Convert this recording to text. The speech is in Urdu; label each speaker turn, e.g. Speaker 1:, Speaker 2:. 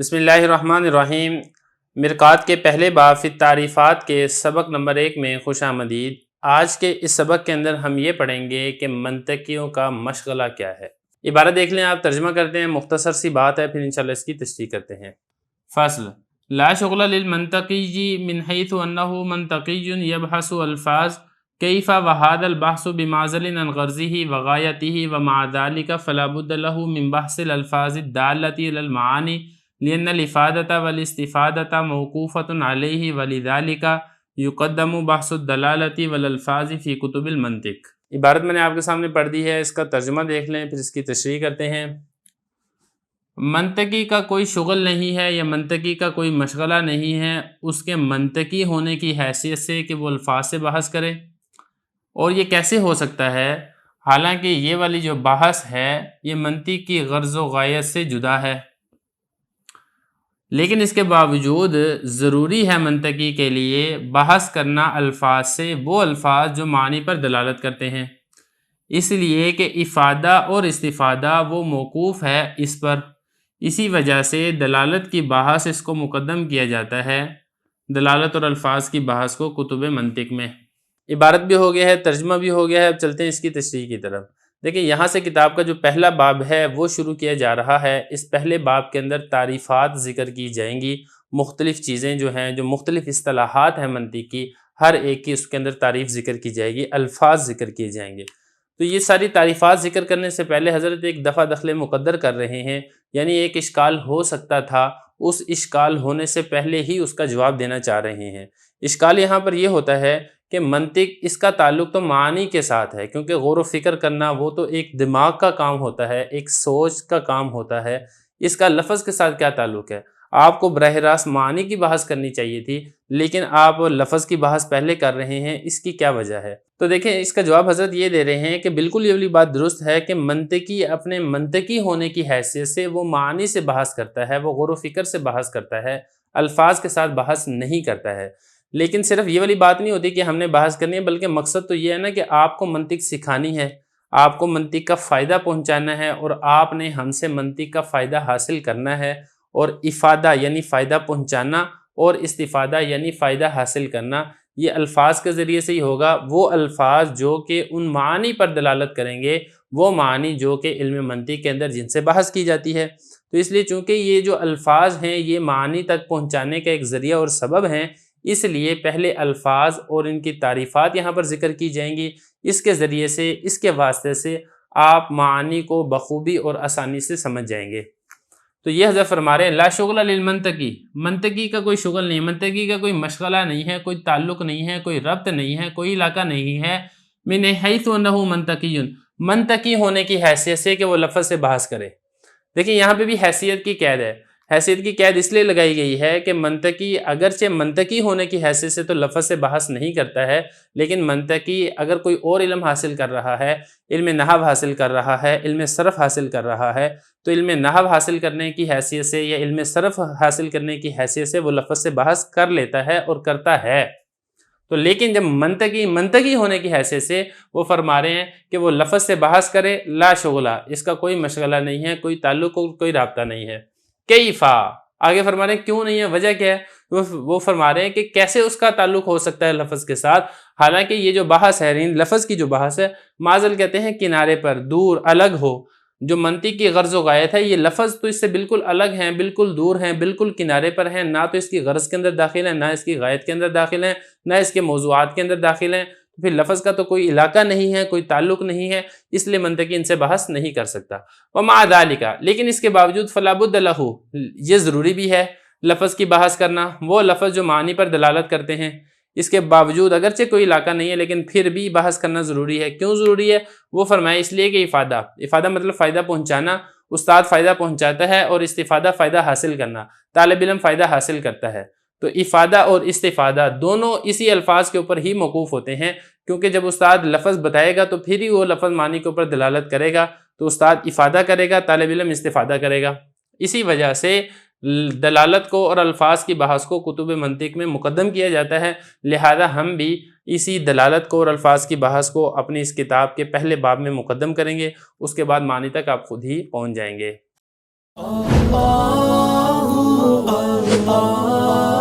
Speaker 1: بسم اللہ الرحمن الرحیم۔ مرقات کے پہلے باب فی التعریفات کے سبق نمبر 1 میں خوش آمدید۔ آج کے اس سبق کے اندر ہم یہ پڑھیں گے کہ منطقیوں کا مشغلہ کیا ہے۔ عبارت دیکھ لیں، آپ ترجمہ کرتے ہیں، مختصر سی بات ہے، پھر انشاءاللہ اس کی تشریح کرتے ہیں۔ فصل لا شغل للمنطقی من حیث انہ منطقی یبحث الفاظ کیف وهذا البحث بمعزل عن غرضه وغایته ومع ذلك فلا بد له من بحث الالفاظ الدالة على المعانی لأن الإفادة والاستفادة موقوفة عليه ولذلك يقدم بحث الدلالة والالفاظ في كتب المنطق۔ عبارت میں نے آپ کے سامنے پڑھ دی ہے، اس کا ترجمہ دیکھ لیں، پھر اس کی تشریح کرتے ہیں۔ منطقی کا کوئی شغل نہیں ہے یا منطقی کا کوئی مشغلہ نہیں ہے اس کے منطقی ہونے کی حیثیت سے کہ وہ الفاظ سے بحث کرے، اور یہ کیسے ہو سکتا ہے حالانکہ یہ والی جو بحث ہے یہ منطق کی غرض و غایت سے جدا ہے، لیکن اس کے باوجود ضروری ہے منطقی کے لیے بحث کرنا الفاظ سے، وہ الفاظ جو معنی پر دلالت کرتے ہیں، اس لیے کہ افادہ اور استفادہ وہ موقوف ہے اس پر، اسی وجہ سے دلالت کی بحث اس کو مقدم کیا جاتا ہے، دلالت اور الفاظ کی بحث کو کتب منطق میں۔ عبارت بھی ہو گیا ہے، ترجمہ بھی ہو گیا ہے، اب چلتے ہیں اس کی تشریح کی طرف۔ دیکھیں یہاں سے کتاب کا جو پہلا باب ہے وہ شروع کیا جا رہا ہے۔ اس پہلے باب کے اندر تعریفات ذکر کی جائیں گی، مختلف چیزیں جو ہیں، جو مختلف اصطلاحات ہیں منطق کی، ہر ایک کی اس کے اندر تعریف ذکر کی جائے گی، الفاظ ذکر کیے جائیں گے۔ تو یہ ساری تعریفات ذکر کرنے سے پہلے حضرت ایک دفعہ دخل مقدر کر رہے ہیں، یعنی ایک اشکال ہو سکتا تھا، اس اشکال ہونے سے پہلے ہی اس کا جواب دینا چاہ رہے ہیں۔ اشکال یہاں پر یہ ہوتا ہے کہ منطق اس کا تعلق تو معنی کے ساتھ ہے، کیونکہ غور و فکر کرنا وہ تو ایک دماغ کا کام ہوتا ہے، ایک سوچ کا کام ہوتا ہے، اس کا لفظ کے ساتھ کیا تعلق ہے؟ آپ کو براہ راست معنی کی بحث کرنی چاہیے تھی، لیکن آپ لفظ کی بحث پہلے کر رہے ہیں، اس کی کیا وجہ ہے؟ تو دیکھیں اس کا جواب حضرت یہ دے رہے ہیں کہ بالکل یہ والی بات درست ہے کہ منطقی اپنے منطقی ہونے کی حیثیت سے وہ معنی سے بحث کرتا ہے، وہ غور و فکر سے بحث کرتا ہے، الفاظ کے ساتھ بحث نہیں کرتا ہے۔ لیکن صرف یہ والی بات نہیں ہوتی کہ ہم نے بحث کرنی ہے، بلکہ مقصد تو یہ ہے نا کہ آپ کو منطق سکھانی ہے، آپ کو منطق کا فائدہ پہنچانا ہے، اور آپ نے ہم سے منطق کا فائدہ حاصل کرنا ہے، اور افادہ یعنی فائدہ پہنچانا اور استفادہ یعنی فائدہ حاصل کرنا یہ الفاظ کے ذریعے سے ہی ہوگا، وہ الفاظ جو کہ ان معانی پر دلالت کریں گے، وہ معانی جو کہ علم منطق کے اندر جن سے بحث کی جاتی ہے۔ تو اس لیے چونکہ یہ جو الفاظ ہیں یہ معانی تک پہنچانے کا ایک ذریعہ اور سبب ہیں، اس لیے پہلے الفاظ اور ان کی تعریفات یہاں پر ذکر کی جائیں گی، اس کے ذریعے سے، اس کے واسطے سے آپ معانی کو بخوبی اور آسانی سے سمجھ جائیں گے۔ تو یہ حضرت فرما رہے ہیں لا شغل للمنطقی، منطقی کا کوئی شغل نہیں، منطقی کا کوئی مشغلہ نہیں ہے، کوئی تعلق نہیں ہے، کوئی ربط نہیں ہے، کوئی علاقہ نہیں ہے، من حیث انہ منطقی، منطقی ہونے کی حیثیت سے کہ وہ لفظ سے بحث کرے۔ دیکھیں یہاں پہ بھی حیثیت کی قید ہے، حیثیت کی قید اس لیے لگائی گئی ہے کہ منطقی اگرچہ منطقی ہونے کی حیثیت سے تو لفظ سے بحث نہیں کرتا ہے، لیکن منطقی اگر کوئی اور علم حاصل کر رہا ہے، علم نحو حاصل کر رہا ہے، علم صرف حاصل کر رہا ہے، تو علم نحو حاصل کرنے کی حیثیت سے یا علم صرف حاصل کرنے کی حیثیت سے وہ لفظ سے بحث کر لیتا ہے اور کرتا ہے۔ تو لیکن جب منطقی ہونے کی حیثیت سے وہ فرما رہے ہیں کہ وہ لفظ سے بحث کرے، لا شغلہ، اس کا کوئی مشغلہ نہیں ہے، کوئی تعلق اور کوئی رابطہ نہیں ہے۔ کیفا، آگے فرما رہے ہیں کیوں نہیں ہے، وجہ کیا ہے؟ وہ فرما رہے ہیں کہ کیسے اس کا تعلق ہو سکتا ہے لفظ کے ساتھ، حالانکہ یہ جو بحث ہے، لفظ کی جو بحث ہے، معزل کہتے ہیں کنارے پر، دور، الگ ہو۔ جو منطق کی غرض و غایت ہے، یہ لفظ تو اس سے بالکل الگ ہیں، بالکل دور ہیں، بالکل کنارے پر ہیں، نہ تو اس کی غرض کے اندر داخل ہیں، نہ اس کی غایت کے اندر داخل ہیں، نہ اس کے موضوعات کے اندر داخل ہیں، پھر لفظ کا تو کوئی علاقہ نہیں ہے، کوئی تعلق نہیں ہے، اس لیے منطقی ان سے بحث نہیں کر سکتا۔ ومع ذالک، لیکن اس کے باوجود فلا بد لہ، یہ ضروری بھی ہے لفظ کی بحث کرنا، وہ لفظ جو معنی پر دلالت کرتے ہیں، اس کے باوجود اگرچہ کوئی علاقہ نہیں ہے لیکن پھر بھی بحث کرنا ضروری ہے۔ کیوں ضروری ہے؟ وہ فرمائے اس لیے کہ افادہ مطلب فائدہ پہنچانا، استاد فائدہ پہنچاتا ہے، اور استفادہ فائدہ حاصل کرنا، طالب علم فائدہ حاصل کرتا ہے۔ تو افادہ اور استفادہ دونوں اسی الفاظ کے اوپر ہی موقوف ہوتے ہیں، کیونکہ جب استاد لفظ بتائے گا تو پھر ہی وہ لفظ معنی کے اوپر دلالت کرے گا، تو استاد افادہ کرے گا، طالب علم استفادہ کرے گا۔ اسی وجہ سے دلالت کو اور الفاظ کی بحث کو کتب منطق میں مقدم کیا جاتا ہے، لہذا ہم بھی اسی دلالت کو اور الفاظ کی بحث کو اپنی اس کتاب کے پہلے باب میں مقدم کریں گے، اس کے بعد معنی تک آپ خود ہی پہنچ جائیں گے۔
Speaker 2: اللہ